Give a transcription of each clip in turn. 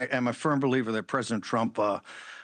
am a firm believer that President Trump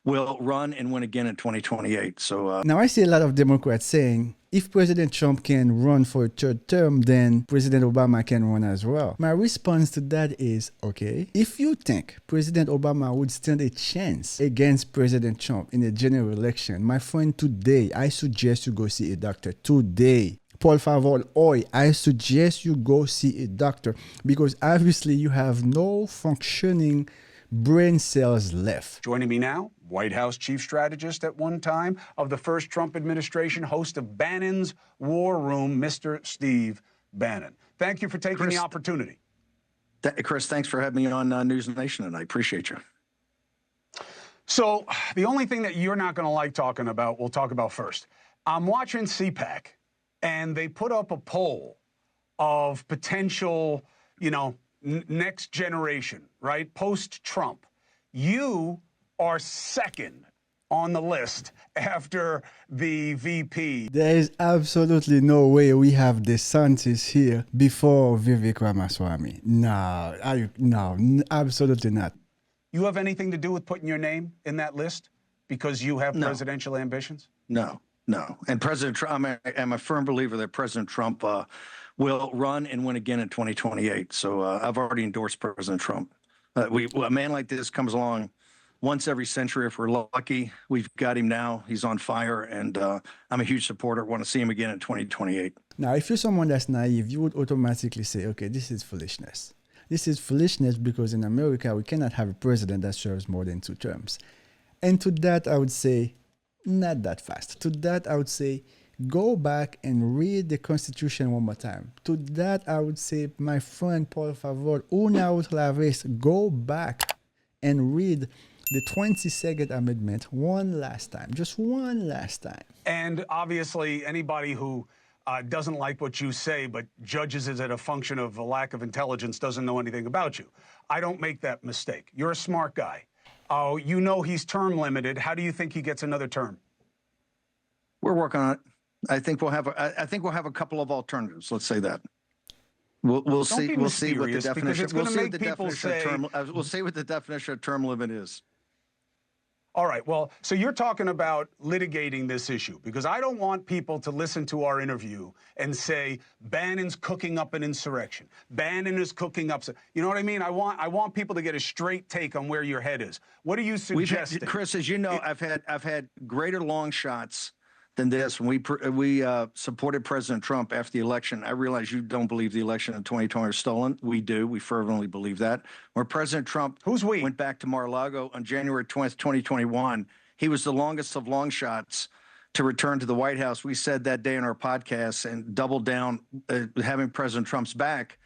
will run and win again in 2028. So Now, I see a lot of Democrats saying if President Trump can run for a third term, then President Obama can run as well. My response to that is, okay, if you think President Obama would stand a chance against President Trump in a general election, my friend, today, I suggest you go see a doctor. Today. Por favor, hoy, I suggest you go see a doctor because obviously you have no functioning brain cells left. Joining me now, White House chief strategist at one time of the first Trump administration, host of Bannon's War Room, Mr. Steve Bannon. Thank you for taking the opportunity. Chris, thanks for having me on News Nation, and I appreciate you. So the only thing that you're not going to like talking about, we'll talk about first. I'm watching CPAC, and they put up a poll of potential, next generation, right? Post-Trump. You are second on the list after the VP. There is absolutely no way we have DeSantis here before Vivek Ramaswamy. No, absolutely not. You have anything to do with putting your name in that list because you have presidential ambitions? No. And President Trump, I'm a firm believer that President Trump will run and win again in 2028. So I've already endorsed President Trump. A man like this comes along once every century. If we're lucky, we've got him now. He's on fire, and I'm a huge supporter. Want to see him again in 2028. Now, if you're someone that's naive, you would automatically say, okay, this is foolishness. This is foolishness because in America, we cannot have a president that serves more than 2 terms. And to that, I would say, not that fast. To that, I would say, go back and read the Constitution one more time. To that, I would say, my friend, por favor, una otra vez, go back and read the 22nd Amendment one last time, just one last time. And obviously, anybody who doesn't like what you say but judges it as a function of a lack of intelligence doesn't know anything about you. I don't make that mistake. You're a smart guy. You know he's term limited. How do you think he gets another term? We're working on it. I think we'll have a couple of alternatives. Let's say that. We'll see. We'll see what the definition. We'll see what the definition of term limit is. All right. Well, so you're talking about litigating this issue because I don't want people to listen to our interview and say Bannon's cooking up an insurrection. Bannon is cooking up. You know what I mean? I want people to get a straight take on where your head is. What are you suggesting? Chris, as you know, I've had greater long shots than this. When we supported President Trump after the election, I realize you don't believe the election in 2020 was stolen. We do. We fervently believe that. When President Trump went back to Mar-a-Lago on January 20th, 2021, he was the longest of long shots to return to the White House. We said that day in our podcast and doubled down, having President Trump's back,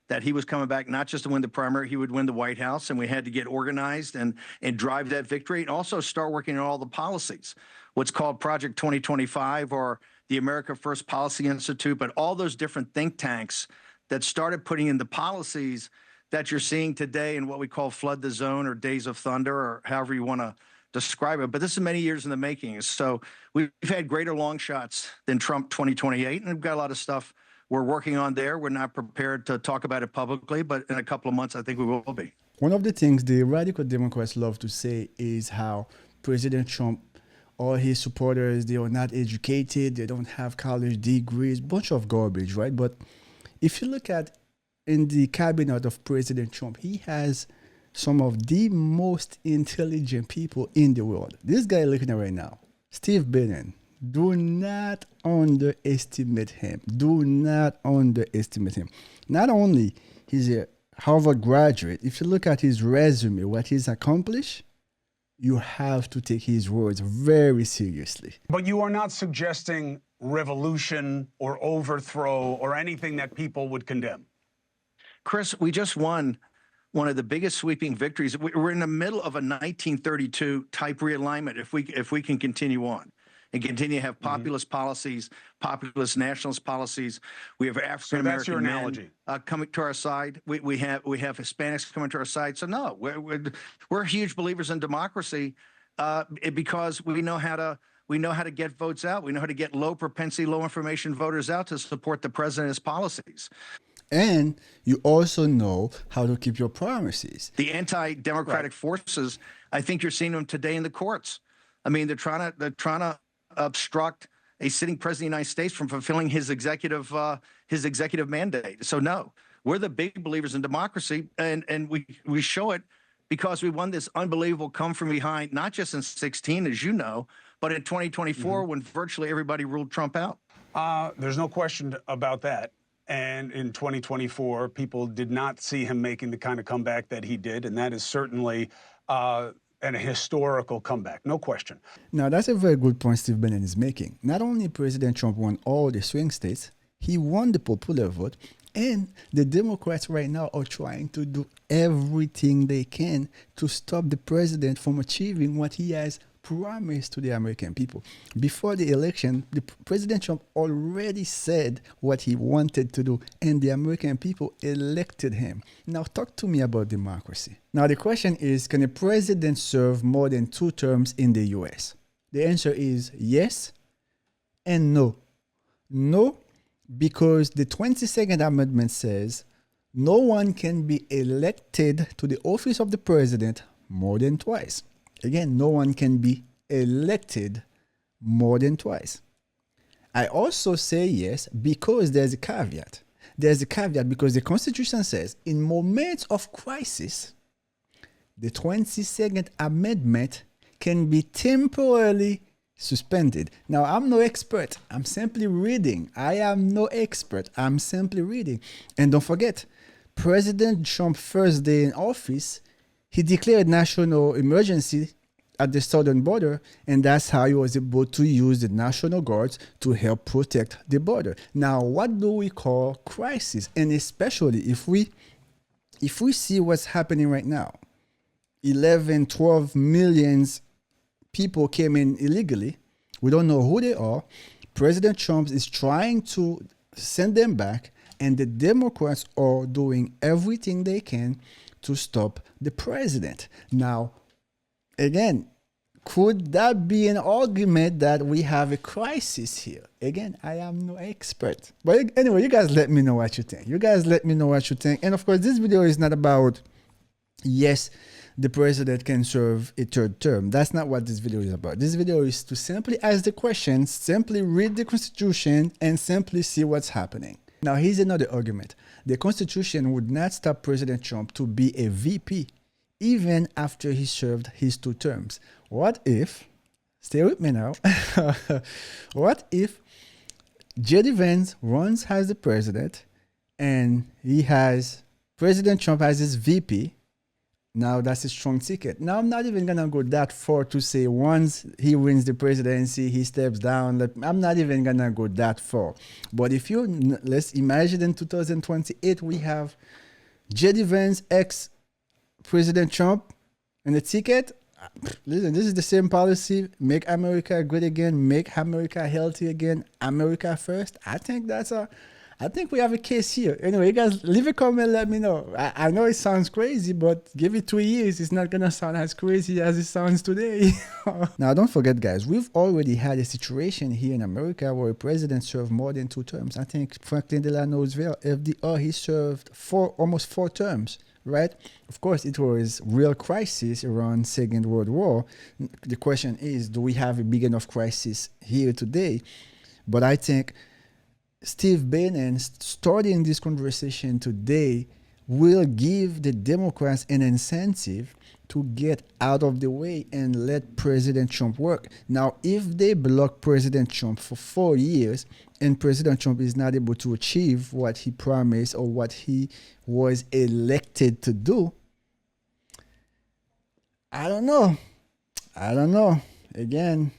that he was coming back not just to win the primary, he would win the White House, and we had to get organized and drive that victory and also start working on all the policies, what's called Project 2025 or the America First Policy Institute, but all those different think tanks that started putting in the policies that you're seeing today in what we call Flood the Zone or Days of Thunder or however you want to describe it. But this is many years in the making. So we've had greater long shots than Trump 2028, and we've got a lot of stuff we're working on there. We're not prepared to talk about it publicly, but in a couple of months, I think we will be. One of the things the radical Democrats love to say is how President Trump, all his supporters, they are not educated, they don't have college degrees, bunch of garbage, right? But if you look at in the cabinet of President Trump, he has some of the most intelligent people in the world. This guy looking at right now, Steve Bannon. Do not underestimate him. Do not underestimate him. Not only he's a Harvard graduate, if you look at his resume, what he's accomplished, you have to take his words very seriously. But you are not suggesting revolution or overthrow or anything that people would condemn. Chris, we just won one of the biggest sweeping victories. We're in the middle of a 1932 type realignment if we can continue on and continue to have populist policies, populist nationalist policies. We have African American men coming to our side. We have Hispanics coming to our side. So no, we're huge believers in democracy because we know how to get votes out. We know how to get low propensity, low information voters out to support the president's policies. And you also know how to keep your promises. The anti-democratic forces, I think you're seeing them today in the courts. I mean, they're trying to obstruct a sitting president of the United States from fulfilling his executive mandate. So no, we're the big believers in democracy, and we show it because we won this unbelievable come from behind, not just in 2016, as you know, but in 2024 when virtually everybody ruled Trump out. There's no question about that. And in 2024, people did not see him making the kind of comeback that he did, and that is certainly a historical comeback, no question. Now, that's a very good point Steve Bannon is making. Not only President Trump won all the swing states, he won the popular vote, and the Democrats right now are trying to do everything they can to stop the president from achieving what he has promised to the American people. Before the election, President Trump already said what he wanted to do, and the American people elected him. Now, talk to me about democracy. Now, the question is, can a president serve more than 2 terms in the U.S.? The answer is yes and no. No, because the 22nd Amendment says no one can be elected to the office of the president more than twice. Again, no one can be elected more than twice. I also say yes because there's a caveat. There's a caveat because the Constitution says in moments of crisis, the 22nd Amendment can be temporarily suspended. Now, I'm no expert. I'm simply reading. I am no expert. I'm simply reading. And don't forget, President Trump's first day in office, he declared national emergency at the southern border, and that's how he was able to use the National Guards to help protect the border. Now, what do we call crisis? And especially if we see what's happening right now, 11, 12 millions people came in illegally. We don't know who they are. President Trump is trying to send them back, and the Democrats are doing everything they can to stop the president. Now, again, could that be an argument that we have a crisis here? Again, I am no expert. But anyway, you guys let me know what you think. And of course, this video is not about, yes, the president can serve a 3rd term. That's not what this video is about. This video is to simply ask the questions, simply read the Constitution, and simply see what's happening. Now, here's another argument. The Constitution would not stop President Trump to be a VP even after he served his 2 terms. What if, stay with me now, what if J.D. Vance runs as the president and President Trump has his VP? Now that's a strong ticket. Now I'm not even gonna go that far to say once he wins the presidency, he steps down. I'm not even gonna go that far. But let's imagine in 2028 we have J.D. Vance ex-President Trump and the ticket. Listen, this is the same policy. Make America great again. Make America healthy again. America first. I think we have a case here. Anyway, you guys leave a comment, let me know. I know it sounds crazy, but give it 2 years. It's not going to sound as crazy as it sounds today. Now, don't forget, guys, we've already had a situation here in America where a president served more than 2 terms. I think Franklin Delano Roosevelt, FDR, he served almost 4 terms, right? Of course, it was real crisis around Second World War. The question is, do we have a big enough crisis here today? But I think Steve Bannon starting this conversation today will give the Democrats an incentive to get out of the way and let President Trump work. Now, if they block President Trump for 4 years and President Trump is not able to achieve what he promised or what he was elected to do, I don't know. Again,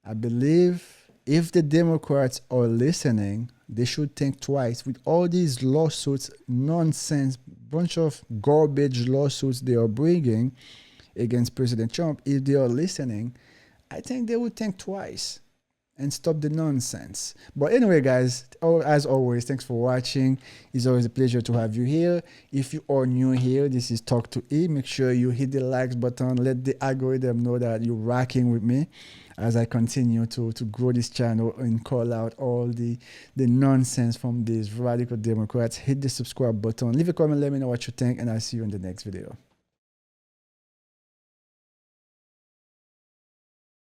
I believe if the Democrats are listening, they should think twice. With all these lawsuits, nonsense, bunch of garbage lawsuits they are bringing against President Trump, if they are listening, I think they would think twice. and stop the nonsense. But anyway, guys, as always, thanks for watching. It's always a pleasure to have you here. If you are new here, this is Talk to E. Make sure you hit the likes button. Let the algorithm know that you're rocking with me as I continue to grow this channel and call out all the nonsense from these radical Democrats. Hit the subscribe button. Leave a comment. Let me know what you think, and I'll see you in the next video.